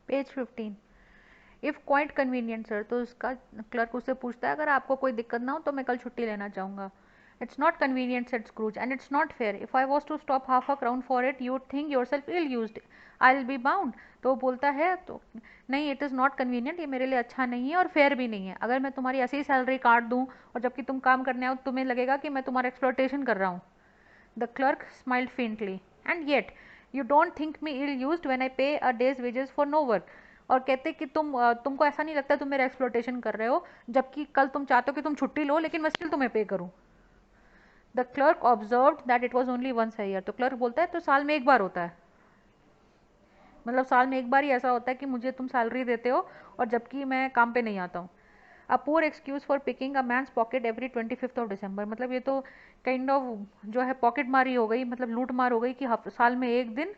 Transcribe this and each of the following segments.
Page 15। If quite convenient sir, तो उसका clerk उससे पूछता है अगर आपको कोई दिक्कत ना हो तो मैं कल छुट्टी लेना चाहूँगा। It's not convenient said Scrooge, and it's not fair. If I was to stop half a crown for it you'd think yourself ill used, I will be bound. तो वो बोलता है तो नहीं, इट इज़ नॉट कन्वीनियंट, ये मेरे लिए अच्छा नहीं है और फेयर भी नहीं है। अगर मैं तुम्हारी ऐसी सैलरी काट दूँ और जबकि तुम काम करने आओ तुम्हें लगेगा कि मैं तुम्हारा एक्सप्लॉयटेशन कर रहा हूँ। The clerk smiled faintly, and yet you don't think me ill used when I pay a day's wages for no work. और कहते कि तुमको ऐसा नहीं लगता तुम मेरा एक्सप्लॉयटेशन कर रहे हो, जबकि कल तुम चाहते हो कि तुम छुट्टी लो लेकिन मैं स्टिल तुम्हें पे करूँ। The clerk observed that it was only once a year. तो क्लर्क बोलता है तो साल में एक बार होता है, मतलब साल में एक बार ही ऐसा होता है कि मुझे तुम सैलरी देते हो और जबकि मैं काम पे नहीं आता हूँ। A poor excuse for picking a man's pocket every 25th of December. मतलब ये तो काइंड ऑफ जो है पॉकेट मारी हो गई, मतलब लूट मार हो गई कि साल में एक दिन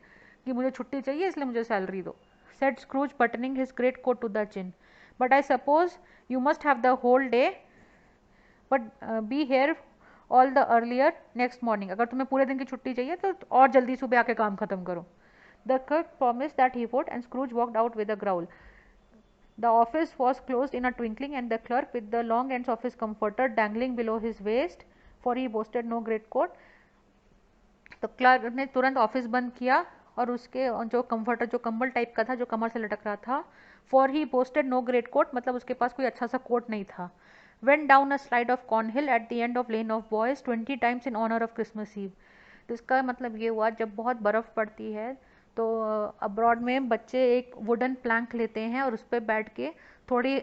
कि मुझे छुट्टी चाहिए इसलिए मुझे सैलरी दो। Said Scrooge buttoning his great coat to the chin, but I suppose you must have the whole day, but be here all the earlier next morning. अगर तुम्हें पूरे दिन की छुट्टी चाहिए तो और जल्दी सुबह आके काम खत्म करो। The clerk promised that he would, and Scrooge walked out with a growl. The office was closed in a twinkling, and the clerk, with the long ends of his comforter dangling below his waist, for he boasted no greatcoat, तो clerk ने तुरंत office बंद किया और उसके जो comforter, जो कंबल टाइप का था जो कमर से लटक रहा था, for he boasted no greatcoat, मतलब उसके पास कोई अच्छा सा कोट नहीं था। Went down a slide of Cornhill at the end of lane of boys 20 times in honour of Christmas Eve. तो इसका मतलब ये हुआ जब बहुत बर्फ़ पड़ती है तो अब्रॉड में बच्चे एक वुडन प्लैंक लेते हैं और उस पर बैठ के थोड़ी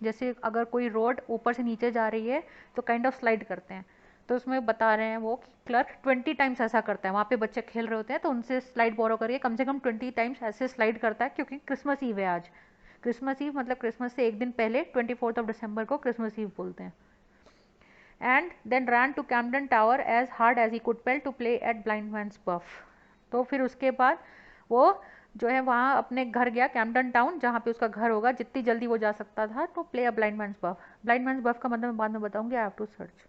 जैसे अगर कोई रोड ऊपर से नीचे जा रही है तो काइंड ऑफ स्लाइड करते हैं। तो उसमें बता रहे हैं वो कि क्लर्क 20 टाइम्स ऐसा करता है, वहाँ पे बच्चे खेल रहे होते हैं तो उनसे स्लाइड बोरो करके कम से कम 20 टाइम्स ऐसे स्लाइड करता है, क्योंकि क्रिसमस ईव है आज। क्रिसमस ईव मतलब क्रिसमस से एक दिन पहले 24th ऑफ दिसंबर को क्रिसमस ईव बोलते हैं। And then ran to Camden tower as hard as he could pelt to play at blind man's buff. तो फिर उसके बाद वो जो है वहाँ अपने घर गया, कैम्पडन टाउन जहाँ पे उसका घर होगा, जितनी जल्दी वो जा सकता था, तो play a blind man's buff. Blind man's buff का मतलब मैं बाद में बताऊंगी, I have to search.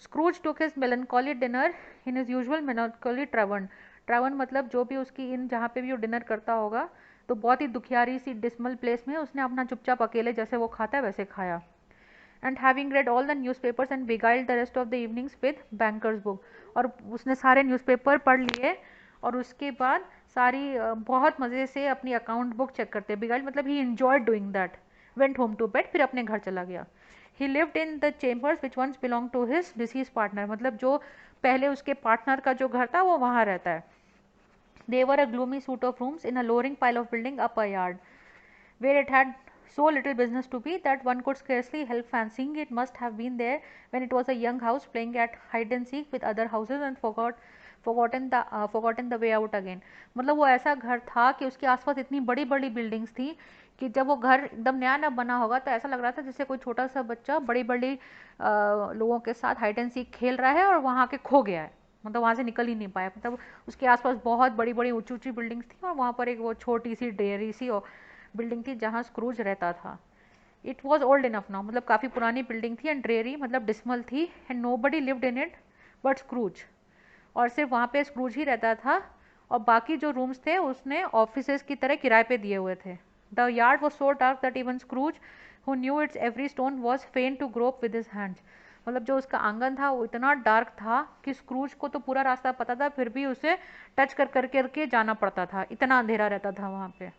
Scrooge took his melancholy dinner in his usual melancholy tavern। Tavern मतलब जो भी उसकी इन जहाँ पे भी वो डिनर करता होगा, तो बहुत ही दुखियारी सी डिसमल प्लेस में उसने अपना चुपचाप अकेले जैसे वो खाता है वैसे खाया। And having read all the newspapers and beguiled the rest of the evenings with banker's book. और उसने सारे न्यूज़पेपर पढ़ लिए और उसके बाद सारी बहुत मज़े से अपनी अकाउंट बुक चेक करते। बिगाइल्ड मतलब he enjoyed doing that. Went home to bed, फिर अपने घर चला गया। He lived in the chambers which once belong to his deceased partner, मतलब जो पहले उसके पार्टनर का जो घर था वो वहाँ रहता है। They were a gloomy suit of rooms in a lowering pile of building up a yard, where it had so little business to be that one could scarcely help fancying it must have been there when it was a young house playing at hide and seek with other houses and forgotten the way out again। मतलब वो ऐसा घर था कि उसके आसपास इतनी बड़ी बड़ी बिल्डिंग्स थी कि जब वो घर एकदम नया नया बना होगा तो ऐसा लग रहा था जैसे कोई छोटा सा बच्चा बड़ी बड़ी लोगों के साथ हाइड एंड सीक खेल रहा है और वहाँ के खो गया है, मतलब वहाँ से निकल ही नहीं पाया। मतलब उसके आसपास बहुत बड़ी बड़ी ऊंची ऊंची बिल्डिंग्स थी और वहाँ पर एक वो छोटी सी डेयरी सी बिल्डिंग थी जहाँ स्क्रूज रहता था। It was old enough now, मतलब काफ़ी पुरानी बिल्डिंग थी, एंड ड्रेरी मतलब डिस्मल थी, and nobody lived in it but Scrooge. और सिर्फ वहाँ पे स्क्रूज ही रहता था और बाकी जो रूम्स थे उसने ऑफिसेज की तरह किराए पे दिए हुए थे। The yard was so dark that even Scrooge who knew its every stone was fain to grope with his hands. मतलब जो उसका आंगन था वो इतना डार्क था कि स्क्रूज को तो पूरा रास्ता पता था फिर भी उसे टच कर करके जाना पड़ता था, इतना अंधेरा रहता था वहाँ पे।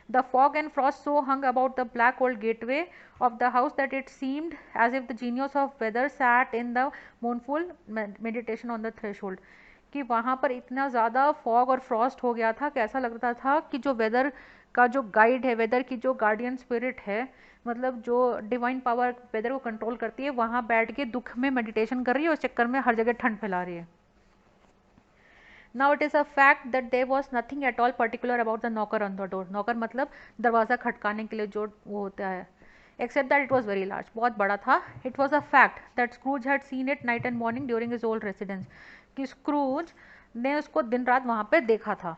The fog and frost so hung about the black old gateway of the house that it seemed as if the genius of weather sat in the mournful meditation on the threshold। कि वहाँ पर इतना ज़्यादा fog और Frost हो गया था कि ऐसा लग रहा था कि जो वेदर का जो गाइड है, वेदर की जो गार्डियन स्पिरिट है, मतलब जो डिवाइन पावर वेदर को कंट्रोल करती है, वहाँ बैठ के दुख में मेडिटेशन कर रही है और उस चक्कर में हर जगह ठंड फैला रही है। Now it is a fact that there was nothing at all particular about the knocker on the door। knocker मतलब दरवाज़ा खटकाने के लिए जो वो होता है, except that it was very large, बहुत बड़ा था। It was a fact that Scrooge had seen it night and morning during his old residence, कि Scrooge ने उसको दिन रात वहाँ पे देखा था।